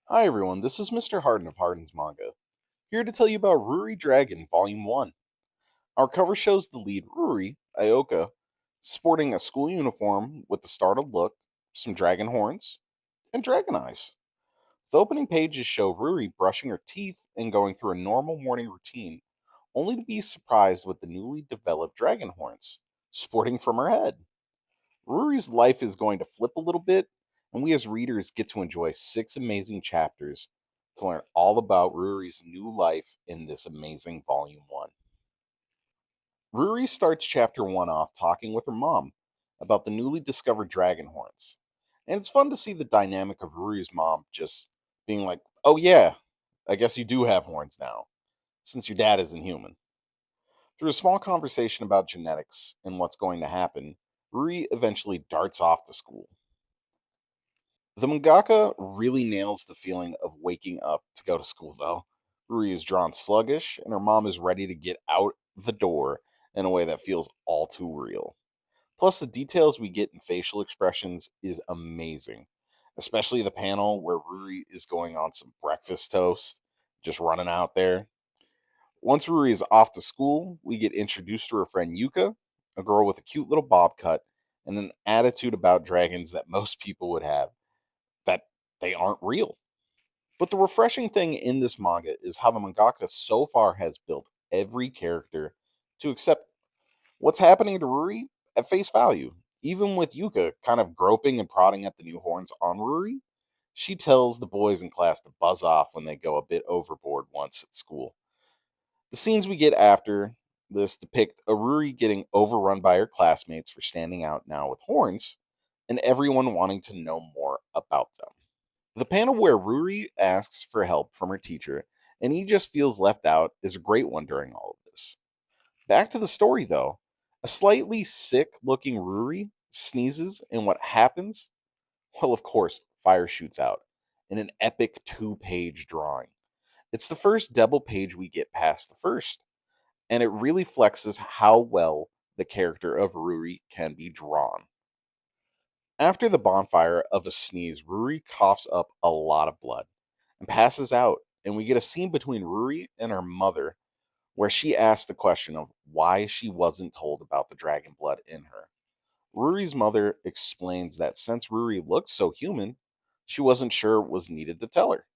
Hi everyone, this is Mr. Harden of Harden's Manga, here to tell you about Ruri Dragon Volume 1. Our cover shows the lead Ruri, Ioka, sporting a school uniform with the startled look, some dragon horns, and dragon eyes. The opening pages show Ruri brushing her teeth and going through a normal morning routine, only to be surprised with the newly developed dragon horns sporting from her head. Ruri's life is going to flip a little bit, and we as readers get to enjoy 6 amazing chapters to learn all about Ruri's new life in this amazing Volume 1. Ruri starts Chapter 1 off talking with her mom about the newly discovered dragon horns. And it's fun to see the dynamic of Ruri's mom just being like, oh, yeah, I guess you do have horns now, since your dad isn't human. Through a small conversation about genetics and what's going to happen, Ruri eventually darts off to school. The mangaka really nails the feeling of waking up to go to school, though. Rui is drawn sluggish, and her mom is ready to get out the door in a way that feels all too real. Plus, the details we get in facial expressions is amazing, especially the panel where Ruri is going on some breakfast toast, just running out there. Once Ruri is off to school, we get introduced to her friend Yuka, a girl with a cute little bob cut and an attitude about dragons that most people would have that they aren't real. But the refreshing thing in this manga is how the mangaka so far has built every character to accept what's happening to Ruri at face value. Even with Yuka kind of groping and prodding at the new horns on Ruri, she tells the boys in class to buzz off when they go a bit overboard once at school. The scenes we get after this depict a Ruri getting overrun by her classmates for standing out now with horns, and everyone wanting to know more about them. The panel where Ruri asks for help from her teacher and he just feels left out is a great one during all of this. Back to the story though. A slightly sick looking Ruri sneezes, and what happens? Well, of course, fire shoots out in an epic 2 page drawing. It's the first double page we get past the first, and it really flexes how well the character of Ruri can be drawn. After the bonfire of a sneeze, Ruri coughs up a lot of blood and passes out, and we get a scene between Ruri and her mother where she asks the question of why she wasn't told about the dragon blood in her. Ruri's mother explains that since Ruri looked so human, she wasn't sure it was needed to tell her,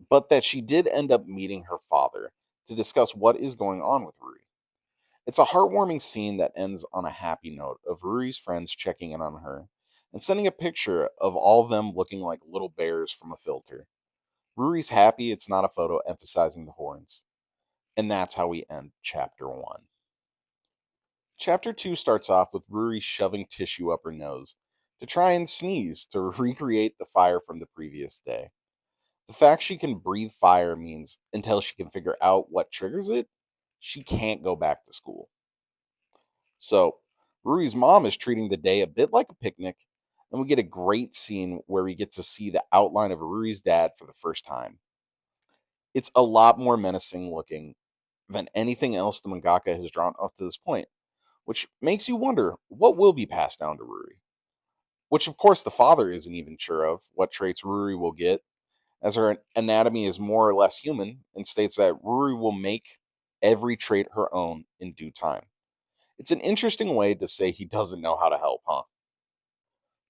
but that she did end up meeting her father to discuss what is going on with Ruri. It's a heartwarming scene that ends on a happy note of Ruri's friends checking in on her and sending a picture of all of them looking like little bears from a filter. Ruri's happy it's not a photo emphasizing the horns. And that's how we end chapter 1. Chapter 2 starts off with Ruri shoving tissue up her nose to try and sneeze to recreate the fire from the previous day. The fact she can breathe fire means until she can figure out what triggers it, she can't go back to school. So, Ruri's mom is treating the day a bit like a picnic, and we get a great scene where we get to see the outline of Ruri's dad for the first time. It's a lot more menacing looking than anything else the mangaka has drawn up to this point, which makes you wonder what will be passed down to Ruri. Which, of course, the father isn't even sure of what traits Ruri will get, as her anatomy is more or less human, and states that Ruri will make every trait her own in due time. It's an interesting way to say he doesn't know how to help, huh?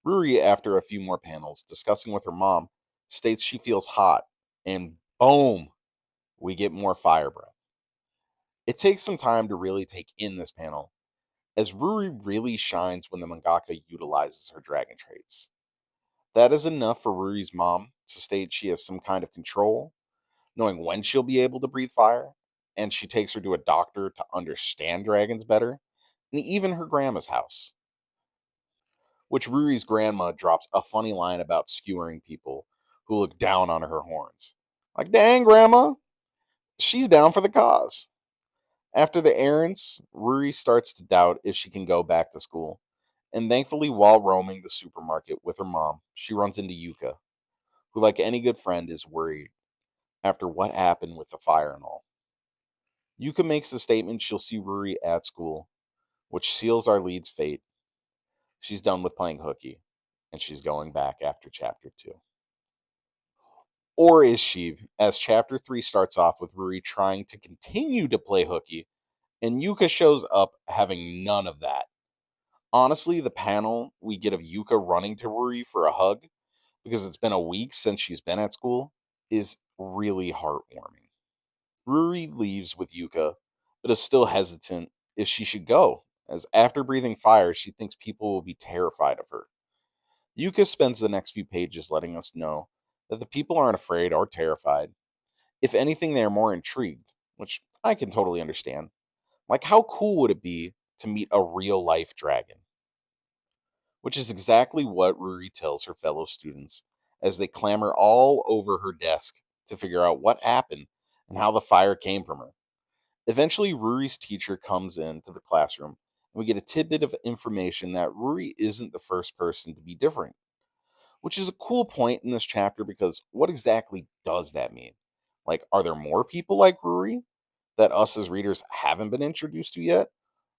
Ruri, after a few more panels discussing with her mom, states she feels hot, and boom, we get more fire breath. It takes some time to really take in this panel, as Ruri really shines when the mangaka utilizes her dragon traits. That is enough for Ruri's mom to state she has some kind of control, knowing when she'll be able to breathe fire, and she takes her to a doctor to understand dragons better, and even her grandma's house, which Ruri's grandma drops a funny line about skewering people who look down on her horns. Like, dang, grandma, she's down for the cause. After the errands, Ruri starts to doubt if she can go back to school. And thankfully, while roaming the supermarket with her mom, she runs into Yuka, who, like any good friend, is worried after what happened with the fire and all. Yuka makes the statement she'll see Ruri at school, which seals our lead's fate. She's done with playing hooky, and she's going back after chapter 2. Or is she, as chapter 3 starts off with Ruri trying to continue to play hooky, and Yuka shows up having none of that? Honestly, the panel we get of Yuka running to Ruri for a hug, because it's been a week since she's been at school, is really heartwarming. Ruri leaves with Yuka, but is still hesitant if she should go, as after breathing fire, she thinks people will be terrified of her. Yuka spends the next few pages letting us know that the people aren't afraid or terrified. If anything, they are more intrigued, which I can totally understand. Like, how cool would it be to meet a real life dragon? Which is exactly what Ruri tells her fellow students as they clamor all over her desk to figure out what happened and how the fire came from her. Eventually, Ruri's teacher comes into the classroom, and we get a tidbit of information that Ruri isn't the first person to be different, which is a cool point in this chapter because what exactly does that mean? Like, are there more people like Ruri that us as readers haven't been introduced to yet?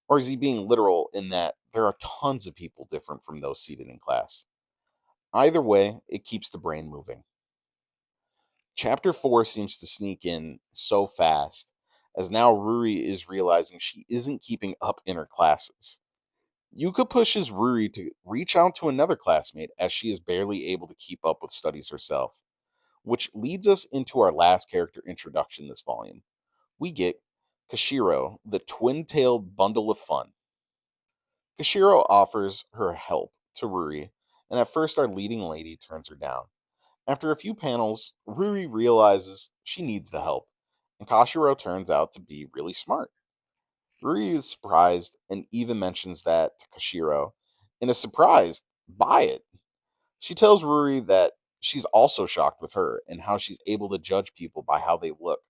Or is he being literal in that there are tons of people different from those seated in class? Either way, it keeps the brain moving. Chapter 4 seems to sneak in so fast, as now Ruri is realizing she isn't keeping up in her classes. Yuka pushes Ruri to reach out to another classmate as she is barely able to keep up with studies herself, which leads us into our last character introduction this volume. We get Kashiro, the twin tailed bundle of fun. Kashiro offers her help to Ruri, and at first our leading lady turns her down. After a few panels, Ruri realizes she needs the help, and Kashiro turns out to be really smart. Ruri is surprised and even mentions that to Kashiro, and is surprised by it. She tells Ruri that she's also shocked with her and how she's able to judge people by how they look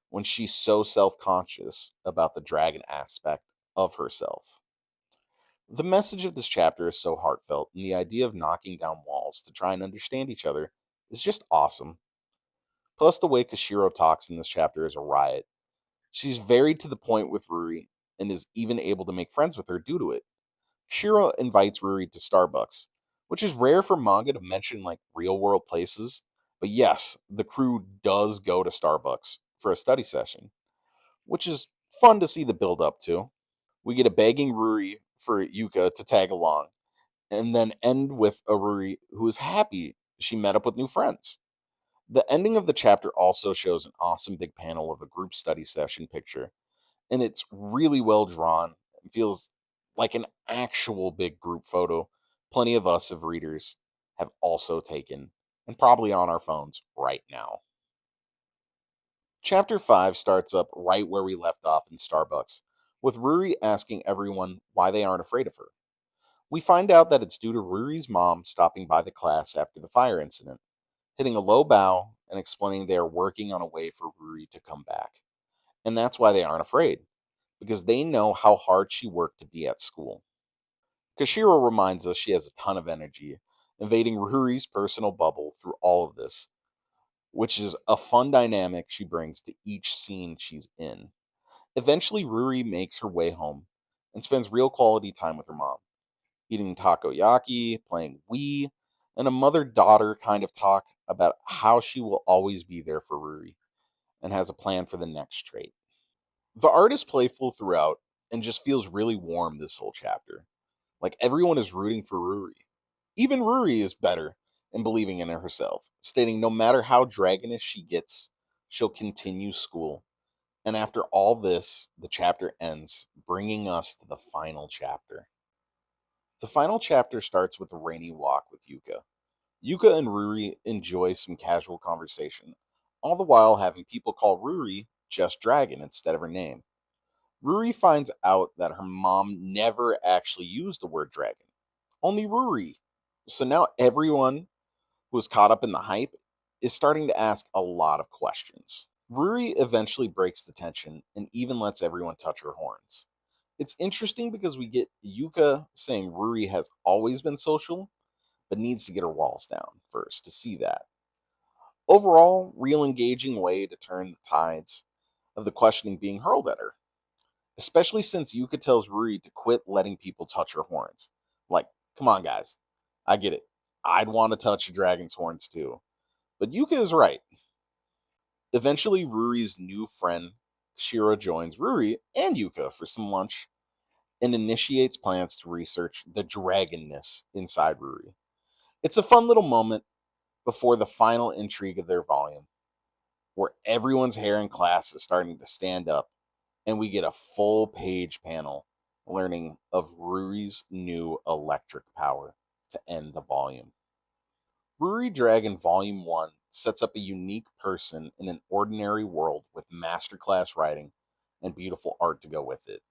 when she's so self conscious about the dragon aspect of herself. The message of this chapter is so heartfelt, and the idea of knocking down walls to try and understand each other is just awesome. Plus, the way Kashiro talks in this chapter is a riot. She's very to the point with Ruri and is even able to make friends with her due to it. Kashiro invites Ruri to Starbucks, which is rare for manga to mention like real world places. But yes, the crew does go to Starbucks for a study session, which is fun to see the build up to. We get a begging Ruri for Yuka to tag along, and then end with a Ruri who is happy she met up with new friends. The ending of the chapter also shows an awesome big panel of a group study session picture, and it's really well drawn. It feels like an actual big group photo. Plenty of us, of readers, have also taken, and probably on our phones right now. Chapter 5 starts up right where we left off in Starbucks, with Ruri asking everyone why they aren't afraid of her. We find out that it's due to Ruri's mom stopping by the class after the fire incident, hitting a low bow and explaining they are working on a way for Ruri to come back. And that's why they aren't afraid, because they know how hard she worked to be at school. Kashiro reminds us she has a ton of energy, invading Ruri's personal bubble through all of this, which is a fun dynamic she brings to each scene she's in. Eventually, Ruri makes her way home and spends real quality time with her mom, eating takoyaki, playing Wii, and a mother daughter kind of talk about how she will always be there for Ruri and has a plan for the next trait. The art is playful throughout and just feels really warm this whole chapter. Like everyone is rooting for Ruri. Even Ruri is better and believing in herself, stating no matter how dragonish she gets, she'll continue school. And after all this, the chapter ends, bringing us to the final chapter. The final chapter starts with a rainy walk with Yuka. Yuka and Ruri enjoy some casual conversation, all the while having people call Ruri just Dragon instead of her name. Ruri finds out that her mom never actually used the word dragon, only Ruri. So now everyone who is caught up in the hype is starting to ask a lot of questions. Ruri eventually breaks the tension and even lets everyone touch her horns. It's interesting because we get Yuka saying Ruri has always been social, but needs to get her walls down first to see that. Overall, real engaging way to turn the tides of the questioning being hurled at her, especially since Yuka tells Ruri to quit letting people touch her horns. Like, come on, guys. I get it. I'd want to touch a dragon's horns too. But Yuka is right. Eventually, Ruri's new friend Shiro joins Ruri and Yuka for some lunch and initiates plans to research the dragonness inside Ruri. It's a fun little moment before the final intrigue of their volume, where everyone's hair in class is starting to stand up, and we get a full page panel learning of Ruri's new electric power to end the volume. Ruri Dragon Volume 1 sets up a unique person in an ordinary world with masterclass writing and beautiful art to go with it.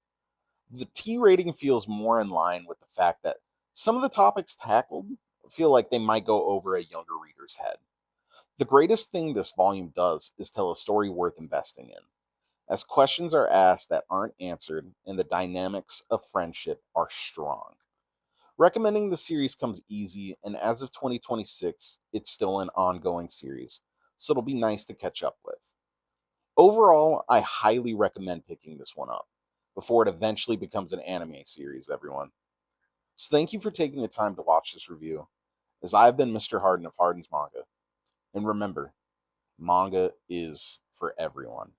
The T rating feels more in line with the fact that some of the topics tackled feel like they might go over a younger reader's head. The greatest thing this volume does is tell a story worth investing in, as questions are asked that aren't answered and the dynamics of friendship are strong. Recommending the series comes easy, and as of 2026, it's still an ongoing series, so it'll be nice to catch up with. Overall, I highly recommend picking this one up before it eventually becomes an anime series, everyone. So thank you for taking the time to watch this review, as I've been Mr. Harden of Harden's Manga. And remember, manga is for everyone.